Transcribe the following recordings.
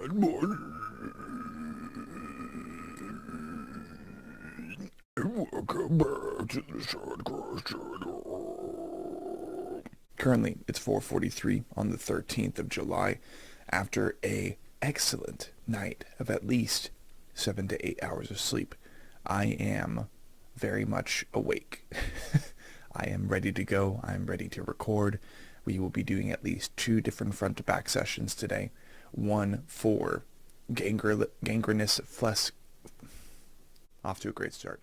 Good morning, and welcome back to the Shotcross channel. Currently, it's 4:43 on the 13th of July, after a excellent night of at least 7 to 8 hours of sleep. I am very much awake. I am ready to go. I am ready to record. We will be doing at least 2 different front-to-back sessions today. One for gangrenous flesh... Off to a great start.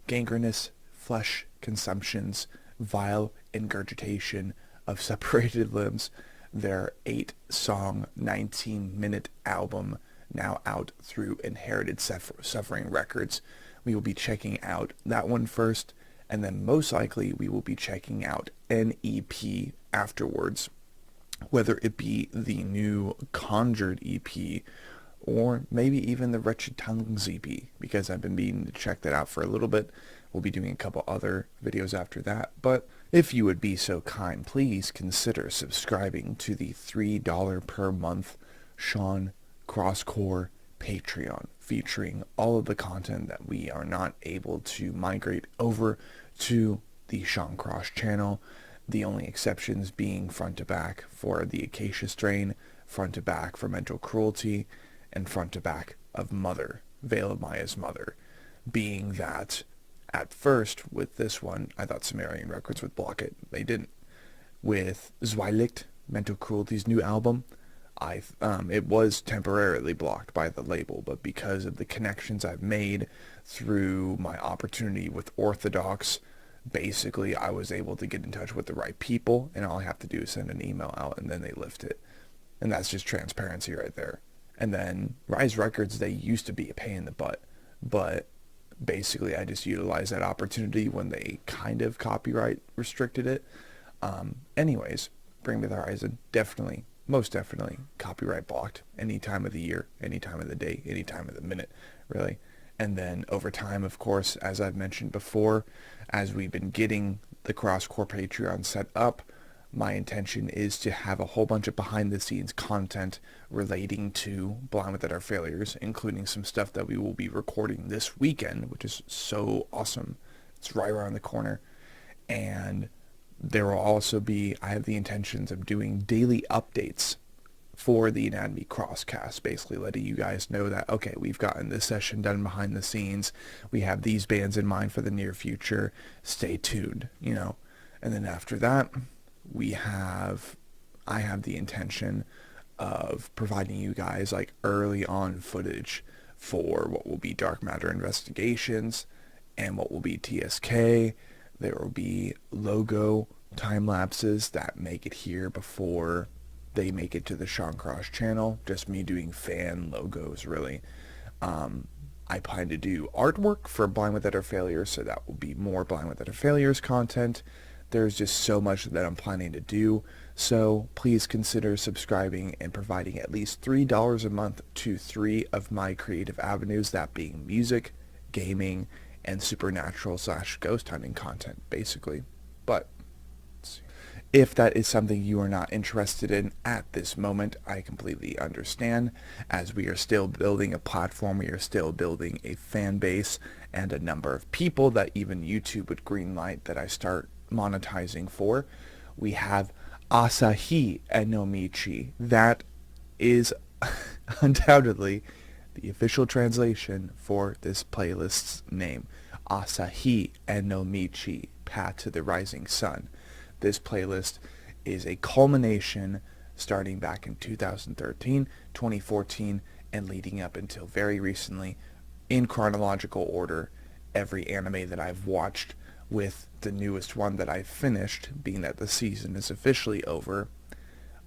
Gangrenous Flesh Consumption's Vile Ingurgitation of Suppurated Limbs, their 8-song, 19-minute album, now out through Inherited Suffering Records. We will be checking out that one first, and then most likely we will be checking out an EP afterwards, whether it be the new Conjured EP or maybe even the Wretched Tongues EP, because I've been meaning to check that out for a little bit. We'll be doing a couple other videos after that, but if you would be so kind, please consider subscribing to the $3 per month Sean Crosscore Patreon, featuring all of the content that we are not able to migrate over to the Sean Cross channel, the only exceptions being front to back for the Acacia Strain, front to back for Mental Cruelty, and front to back of Mother, Veil of Maya's Mother. Being that, at first, with this one, I thought Sumerian Records would block it. They didn't. With Zweilicht, Mental Cruelty's new album, it was temporarily blocked by the label, but because of the connections I've made through my opportunity with Orthodox, basically I was able to get in touch with the right people, and all I have to do is send an email out, and then they lift it. And that's just transparency right there. And then Rise Records, they used to be a pain in the butt, but basically I just utilized that opportunity when they kind of copyright restricted it. Anyways, Bring Me the Horizon, definitely, most definitely copyright blocked any time of the year, any time of the day, any time of the minute, really. And then over time, of course, as I've mentioned before, as we've been getting the Crosscore Patreon set up, my intention is to have a whole bunch of behind-the-scenes content relating to Blind Without Our Failures, including some stuff that we will be recording this weekend, which is so awesome. It's right around the corner. And there will also be, I have the intentions of doing daily updates for the Anatomy Crosscast, basically letting you guys know that, okay, we've gotten this session done behind the scenes. We have these bands in mind for the near future. Stay tuned, you know. And then after that, I have the intention of providing you guys like early on footage for what will be Dark Matter Investigations and what will be TSK. There will be logo time lapses that make it here before they make it to the Sean Cross channel. Just me doing fan logos, really. I plan to do artwork for Blind Without Our Failures, so that will be more Blind Without Our Failures content. There's just so much that I'm planning to do, so please consider subscribing and providing at least $3 a month to 3 of my creative avenues, that being music, gaming, and supernatural/ghost hunting content, basically. But if that is something you are not interested in at this moment, I completely understand, as we are still building a platform, we are still building a fan base, and a number of people that even YouTube would greenlight that I start monetizing for. We have Asahi Enomichi. That is undoubtedly the official translation for this playlist's name. Asahi Enomichi, Path to the Rising Sun. This playlist is a culmination starting back in 2013, 2014, and leading up until very recently, in chronological order, every anime that I've watched, with the newest one that I've finished, being that the season is officially over.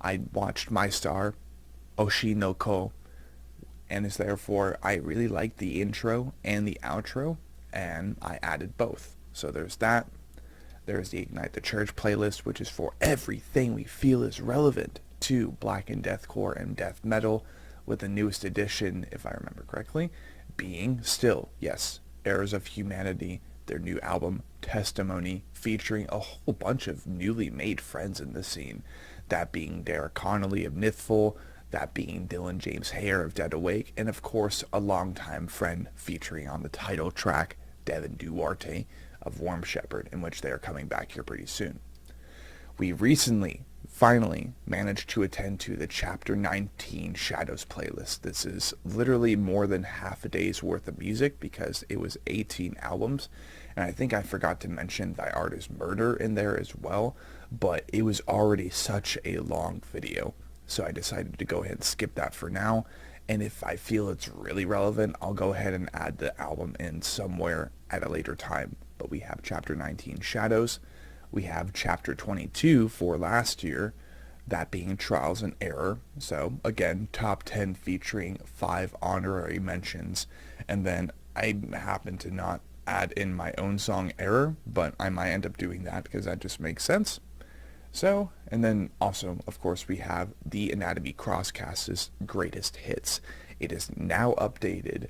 I watched My Star, Oshi no Ko, and it's therefore I really liked the intro and the outro, and I added both. So there's that. There's the Ignite the Church playlist, which is for everything we feel is relevant to black and deathcore and death metal, with the newest edition, if I remember correctly, being still, yes, Heirs of Humanity, their new album, Testimony, featuring a whole bunch of newly made friends in the scene, that being Derek Connolly of Nithful, that being Dylan James Hare of Dead Awake, and of course a longtime friend featuring on the title track, Devin Duarte of Warm Shepherd, in which they are coming back here pretty soon. We recently, finally, managed to attend to the Chapter 19 Shadows playlist. This is literally more than half a day's worth of music because it was 18 albums, and I think I forgot to mention Thy Art Is Murder in there as well, but it was already such a long video, so I decided to go ahead and skip that for now, and if I feel it's really relevant, I'll go ahead and add the album in somewhere at a later time. But we have Chapter 19 Shadows, we have Chapter 22 for last year, that being Trials and Error. So again, top 10 featuring 5 honorary mentions. And then I happen to not add in my own song Error, but I might end up doing that because that just makes sense. So, and then also, of course, we have the Anatomy Crosscast's Greatest Hits. It is now updated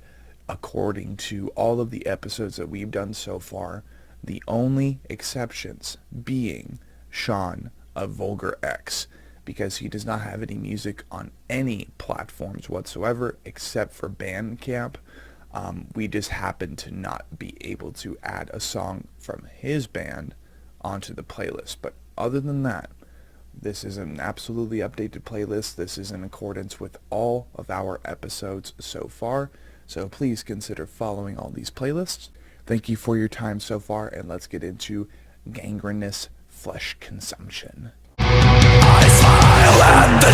according to all of the episodes that we've done so far, the only exceptions being Sean of Vulgar X, because he does not have any music on any platforms whatsoever except for Bandcamp. We just happen to not be able to add a song from his band onto the playlist. But other than that, this is an absolutely updated playlist. This is in accordance with all of our episodes so far. So please consider following all these playlists. Thank you for your time so far, and let's get into Gangrenous Flesh Consumption. I smile at the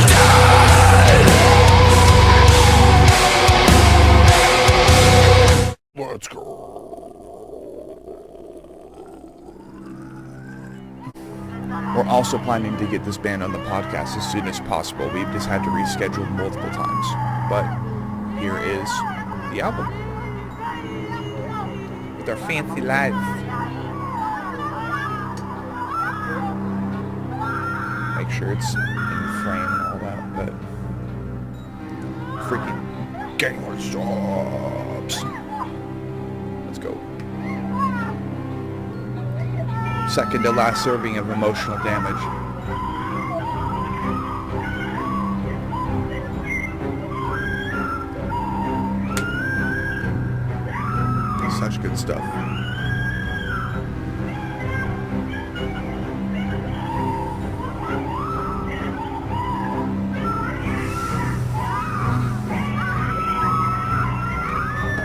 dead. Let's go. We're also planning to get this band on the podcast as soon as possible. We've just had to reschedule multiple times. But here is the album. With our fancy lights. Make sure it's in frame and all that, but freaking gangler stops. Let's go. Second to last serving of Emotional Damage. Such good stuff.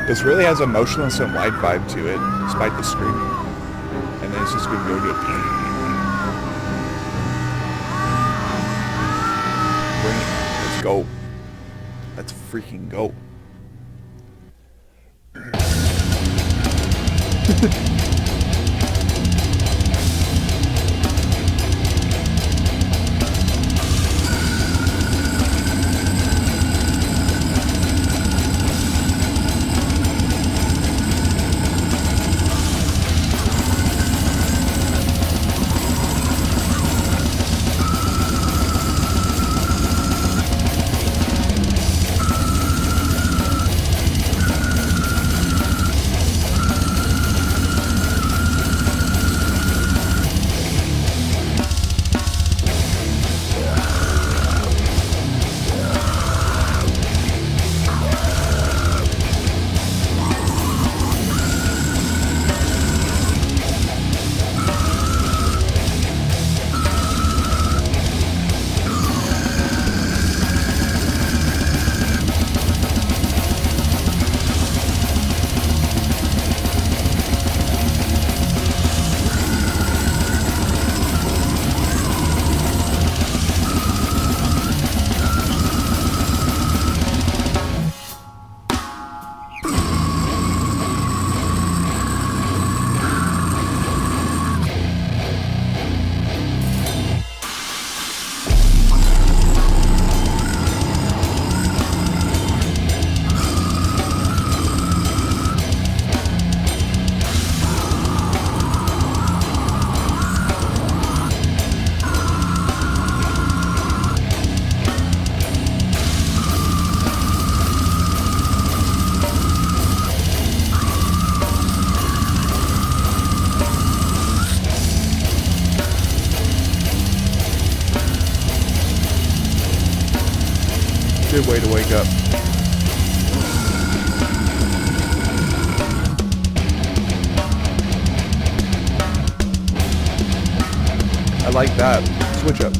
This really has a motionless and light vibe to it, despite the screaming. And then it's just going to go to bring it. Let's go. Let's freaking go. wake up. I like that. Switch up.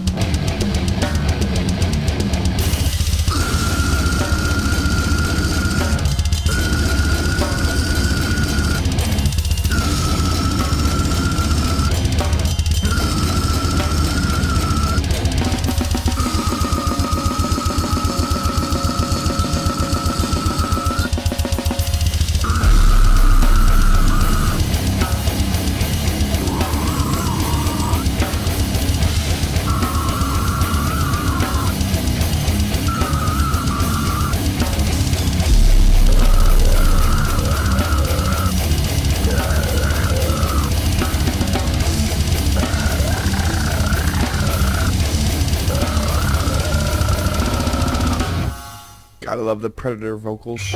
Gotta love the Predator vocals.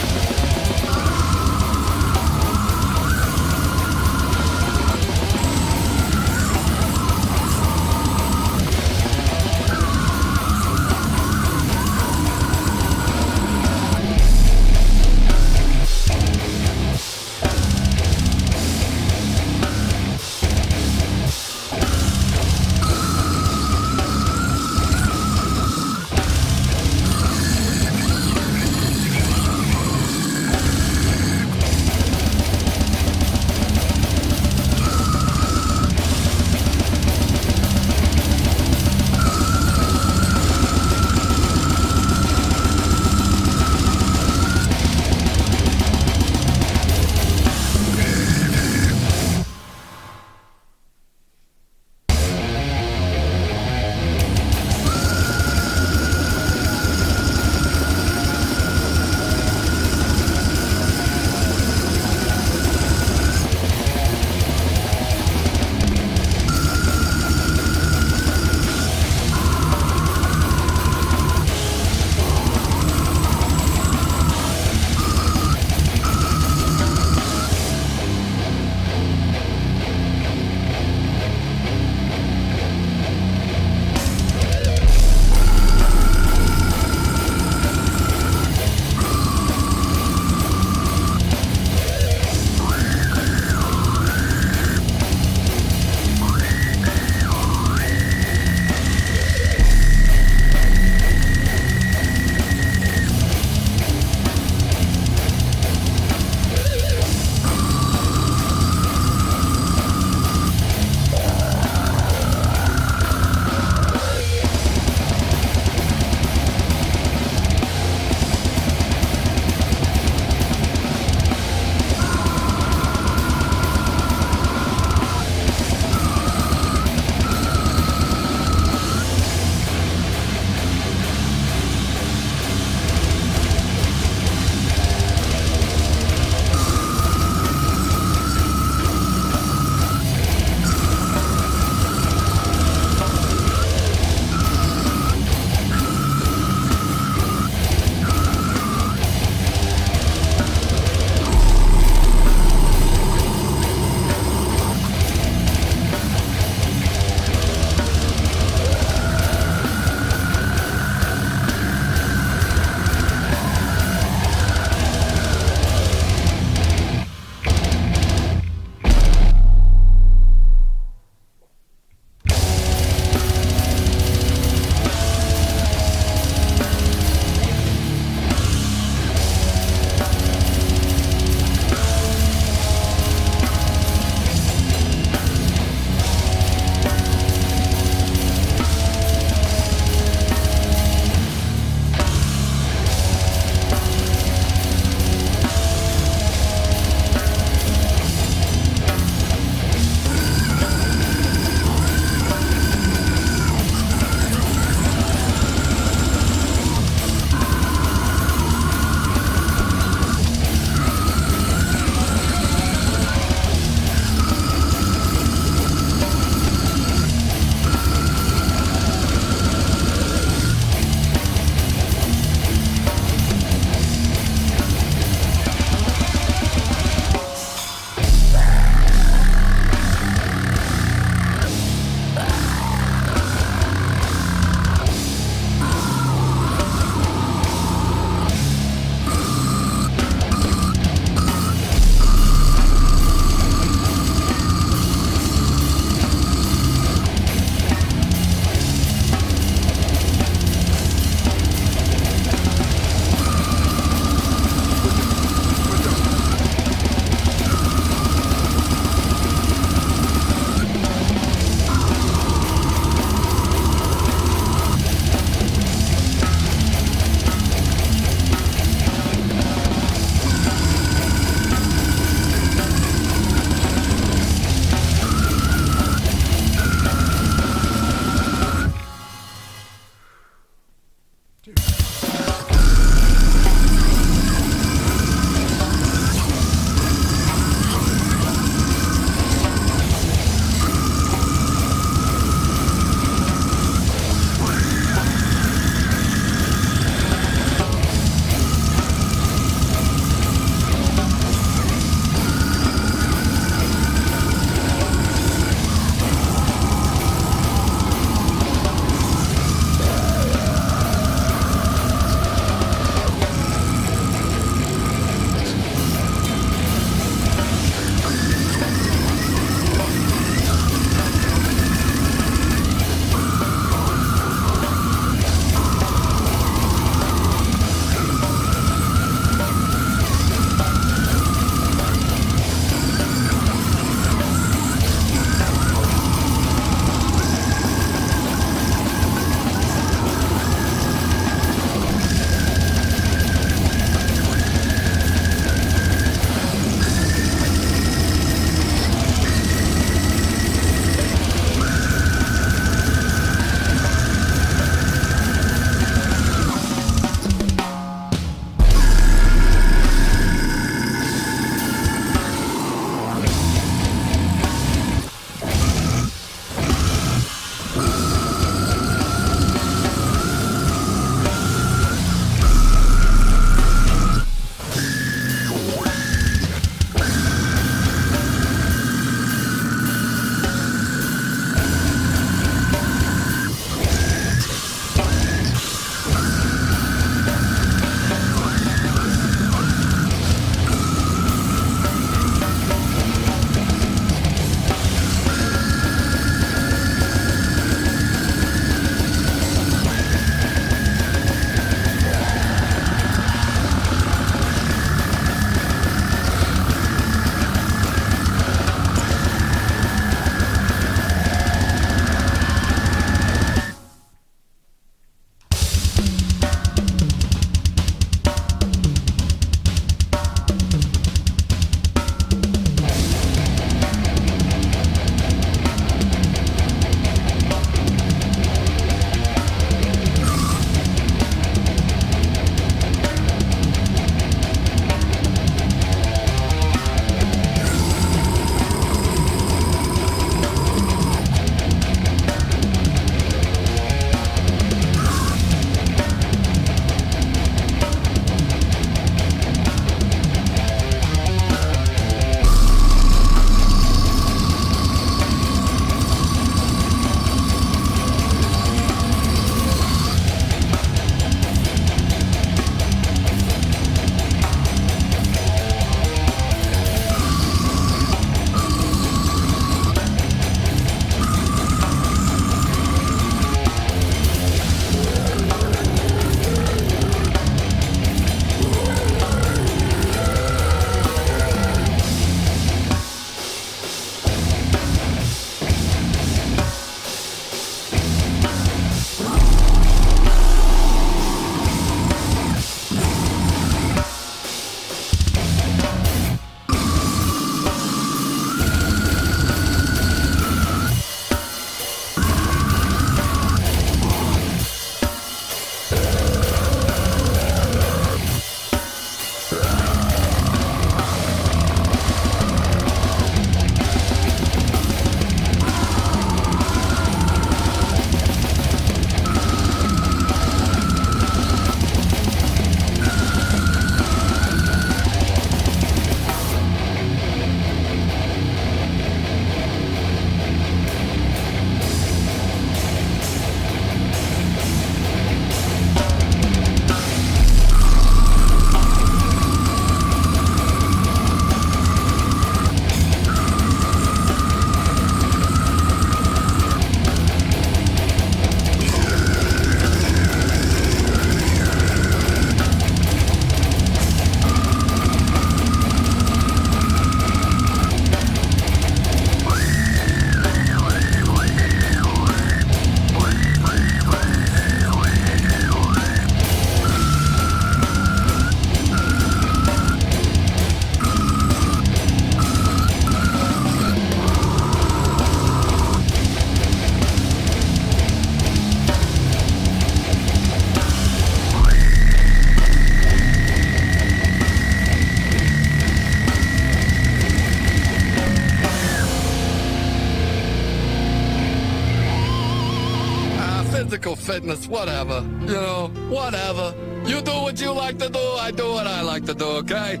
physical fitness, whatever. You know, whatever. You do what you like to do, I do what I like to do, okay?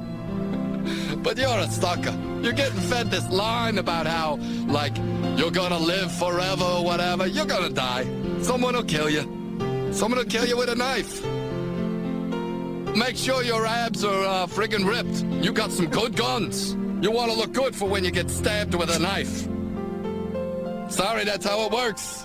But you're a sucker. You're getting fed this line about how, like, you're gonna live forever or whatever. You're gonna die. Someone will kill you. Someone will kill you with a knife. Make sure your abs are friggin' ripped. You got some good guns. You want to look good for when you get stabbed with a knife. Sorry, that's how it works.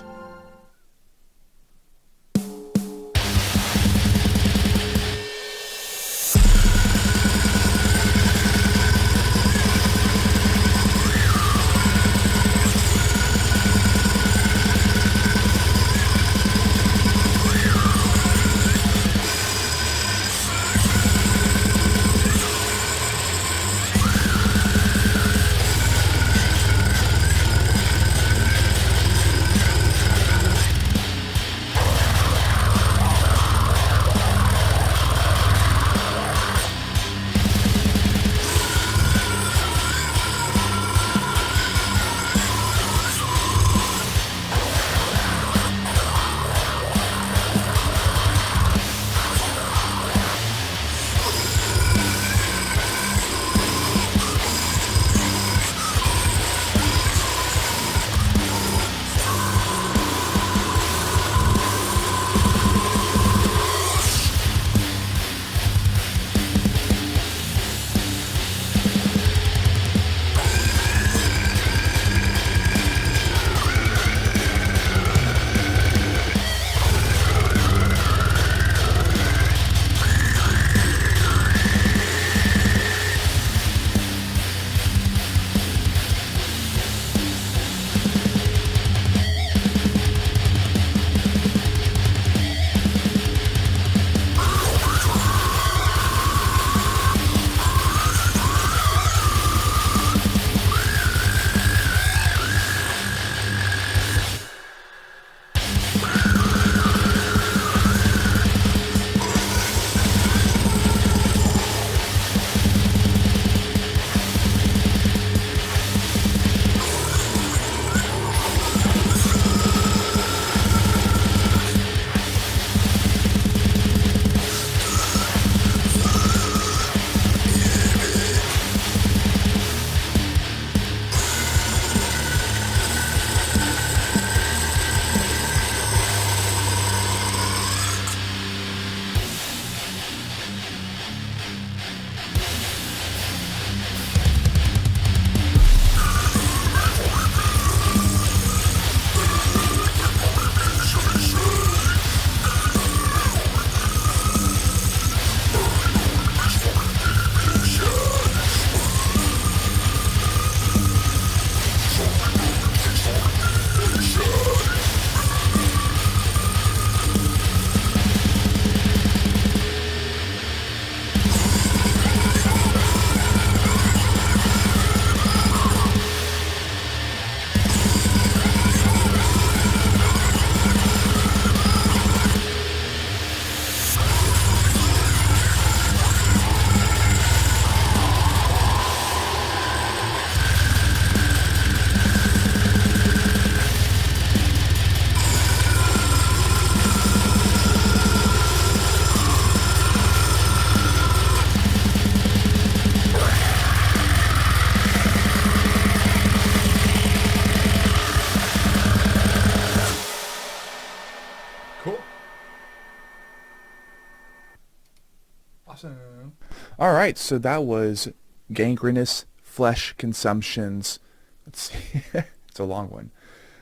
Awesome. All right, so that was Gangrenous Flesh Consumption's, let's see, it's a long one,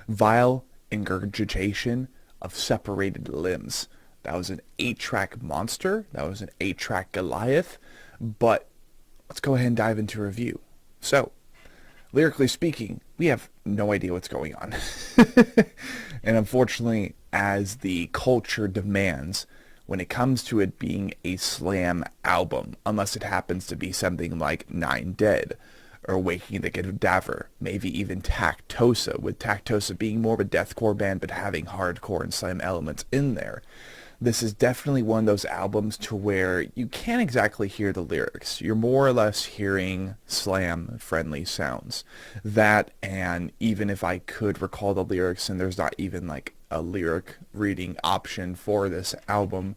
Vile Ingurgitation of Separated Limbs. That was an 8-track monster. That was an 8-track Goliath. But let's go ahead and dive into review. So, lyrically speaking, we have no idea what's going on. And unfortunately, as the culture demands, when it comes to it being a slam album, unless it happens to be something like Nine Dead, or Waking the Cadaver, maybe even Tactosa, with Tactosa being more of a deathcore band but having hardcore and slam elements in there. This is definitely one of those albums to where you can't exactly hear the lyrics. You're more or less hearing slam-friendly sounds. That, and even if I could recall the lyrics and there's not even like a lyric reading option for this album.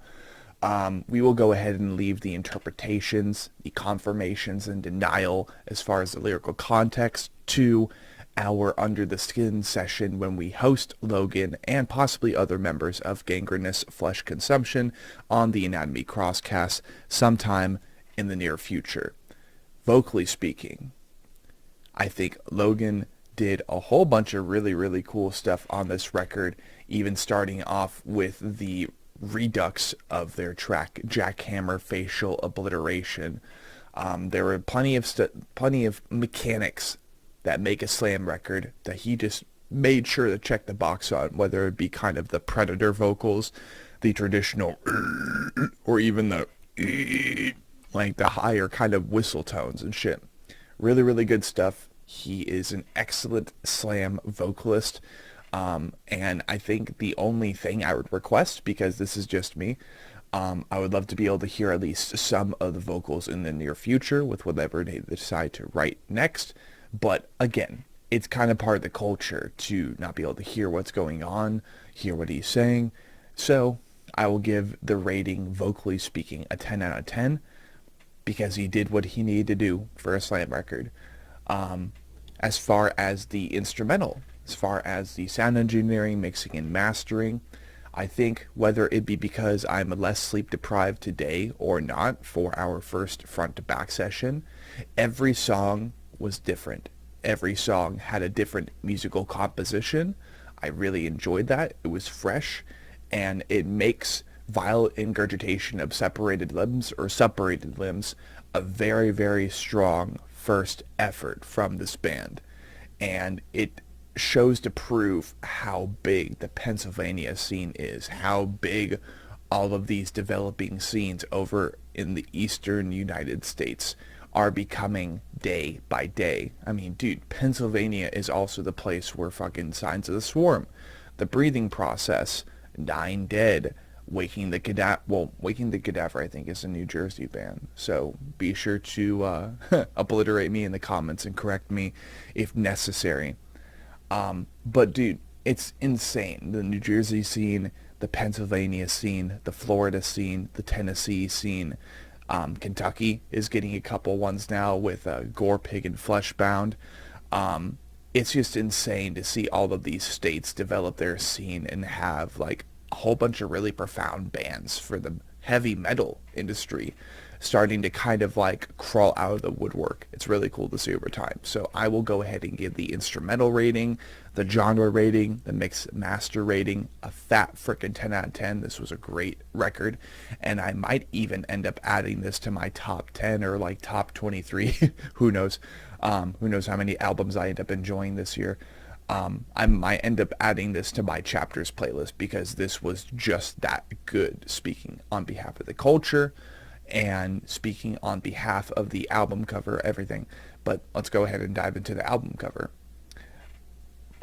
We will go ahead and leave the interpretations, the confirmations, and denial as far as the lyrical context to our Under the Skin session when we host Logan and possibly other members of Gangrenous Flesh Consumption on the Anatomy Crosscast sometime in the near future. Vocally speaking, I think Logan did a whole bunch of really, really cool stuff on this record, even starting off with the redux of their track, Jackhammer Facial Obliteration. There were plenty of mechanics that make a slam record that he just made sure to check the box on, whether it be kind of the Predator vocals, the traditional, or even the, like the higher kind of whistle tones and shit. Really, really good stuff. He is an excellent slam vocalist. And I think the only thing I would request, because this is just me, I would love to be able to hear at least some of the vocals in the near future with whatever they decide to write next. But again, it's kind of part of the culture to not be able to hear what's going on, hear what he's saying. So I will give the rating, vocally speaking, a 10 out of 10 because he did what he needed to do for a slam record. As far as the instrumental, as far as the sound engineering, mixing, and mastering, I think whether it be because I'm less sleep deprived today or not for our first front to back session, every song was different. Every song had a different musical composition. I really enjoyed that. It was fresh, and it makes Violent Ingurgitation of Separated Limbs or Suppurated Limbs a very, very strong first effort from this band. And it shows to prove how big the Pennsylvania scene is, how big all of these developing scenes over in the eastern United States are becoming day by day. I mean, dude, Pennsylvania is also the place where fucking Signs of the Swarm, The Breathing Process, Nine Dead, Waking the Cadaver, I think, is a New Jersey band. So be sure to obliterate me in the comments and correct me if necessary. But dude, it's insane. The New Jersey scene, the Pennsylvania scene, the Florida scene, the Tennessee scene. Kentucky is getting a couple ones now with Gore Pig and Fleshbound. It's just insane to see all of these states develop their scene and have like a whole bunch of really profound bands for the heavy metal industry starting to kind of like crawl out of the woodwork. It's really cool to see over time. So I will go ahead and give the instrumental rating, the genre rating, the mix master rating a fat frickin' 10 out of 10. This was a great record, and I might even end up adding this to my top 10 or like top 23. Who knows? Who knows how many albums I end up enjoying this year. I might end up adding this to my chapters playlist because this was just that good, speaking on behalf of the culture and speaking on behalf of the album cover, everything. But let's go ahead and dive into the album cover.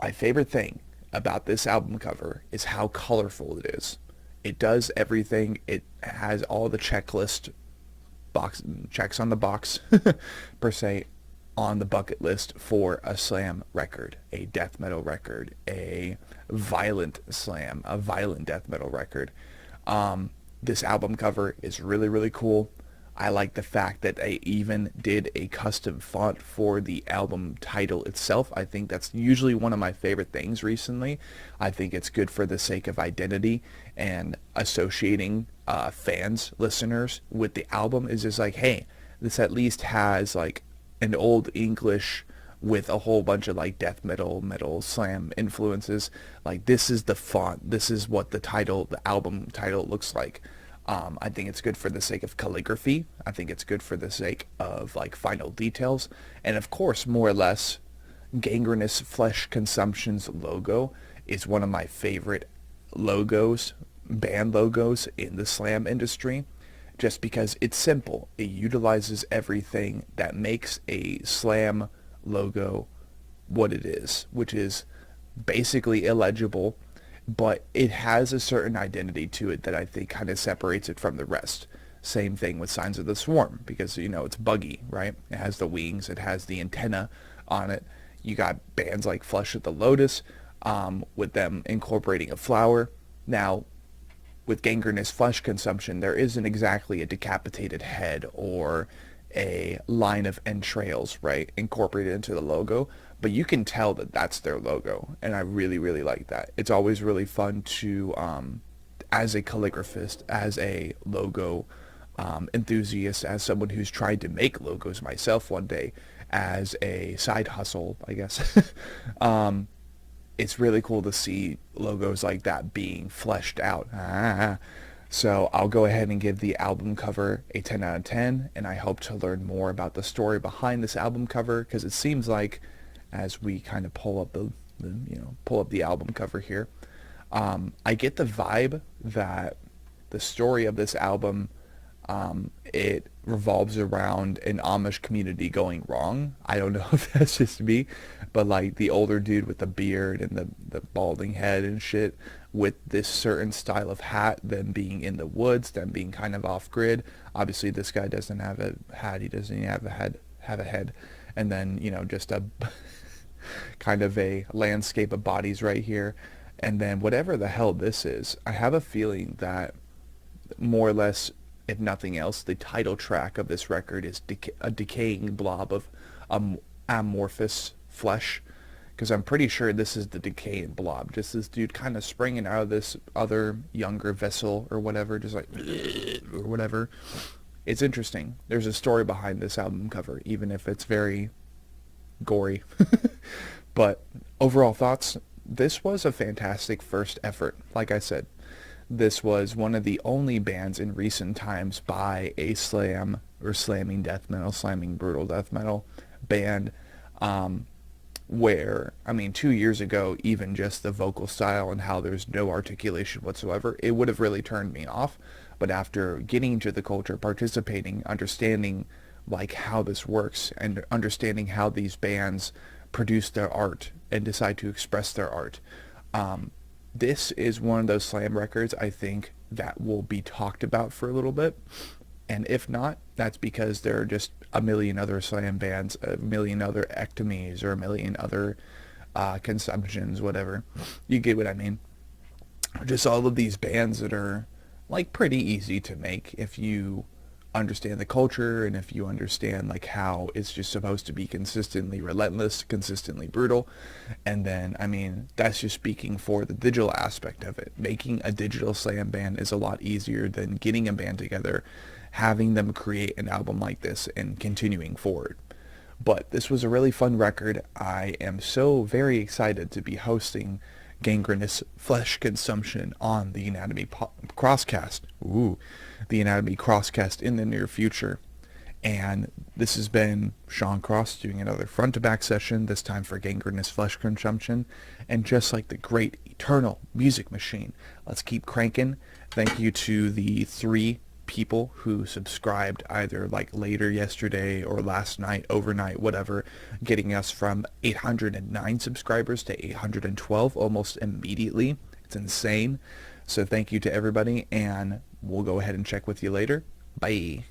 My favorite thing about this album cover is how colorful it is. It does everything. It has all the checklist box checks on the box per se on the bucket list for a slam record, a death metal record, a violent slam, a violent death metal record. This album cover is really, really cool. I like the fact that they even did a custom font for the album title itself. I think that's usually one of my favorite things recently. I think it's good for the sake of identity and associating fans, listeners with the album. Is just like, hey, this at least has like an old English with a whole bunch of like death metal, metal slam influences. Like, this is the font. This is what the album title looks like. I think it's good for the sake of calligraphy. I think it's good for the sake of like final details. And of course, more or less, Gangrenous Flesh Consumption's logo is one of my favorite logos, band logos in the slam industry. Just because it's simple. It utilizes everything that makes a slam logo what it is, which is basically illegible, but it has a certain identity to it that I think kind of separates it from the rest. Same thing with Signs of the Swarm, because, you know, it's buggy, right? It has the wings, it has the antenna on it. You got bands like Flesh of the Lotus, with them incorporating a flower. Now, with Gangrenous Flesh Consumption, there isn't exactly a decapitated head or a line of entrails, right, incorporated into the logo, but you can tell that that's their logo, and I really, really like that. It's always really fun to, as a calligraphist, as a logo enthusiast, as someone who's tried to make logos myself one day, as a side hustle, I guess. It's really cool to see logos like that being fleshed out. So I'll go ahead and give the album cover a 10 out of 10, and I hope to learn more about the story behind this album cover, because it seems like, as we kind of pull up the album cover here, I get the vibe that the story of this album, it revolves around an Amish community going wrong. I don't know if that's just me, but like the older dude with the beard and the balding head and shit, with this certain style of hat, them being in the woods, them being kind of off grid. Obviously this guy doesn't have a hat, he doesn't even have a head, and then, you know, just a kind of a landscape of bodies right here. And then whatever the hell this is, I have a feeling that more or less, if nothing else, the title track of this record is a decaying blob of amorphous flesh, because I'm pretty sure this is the decaying blob, just this dude kind of springing out of this other younger vessel or whatever, just like or whatever. It's interesting. There's a story behind this album cover, even if it's very gory. But overall thoughts, this was a fantastic first effort. Like I said, this was one of the only bands in recent times by a slam or slamming death metal, slamming brutal death metal band, where, I mean, 2 years ago, even just the vocal style and how there's no articulation whatsoever, it would have really turned me off. But after getting into the culture, participating, understanding like how this works, and understanding how these bands produce their art and decide to express their art, this is one of those slam records I think that will be talked about for a little bit. And if not, that's because there are just a million other slam bands, a million other ectomies, or a million other consumptions, whatever. You get what I mean. Just all of these bands that are like pretty easy to make if you understand the culture, and if you understand like how it's just supposed to be consistently relentless, consistently brutal. And then, I mean, that's just speaking for the digital aspect of it. Making a digital slam band is a lot easier than getting a band together, having them create an album like this, and continuing forward. But this was a really fun record. I am so very excited to be hosting Gangrenous Flesh Consumption on the Anatomy Crosscast. The Anatomy Crosscast in the near future. And this has been Sean Cross doing another front to back session, this time for Gangrenous Flesh Consumption. And just like the great eternal music machine, let's keep cranking. Thank you to the 3 people who subscribed either like later yesterday or last night, overnight, whatever, getting us from 809 subscribers to 812 almost immediately. It's insane. So thank you to everybody, and we'll go ahead and check with you later. Bye.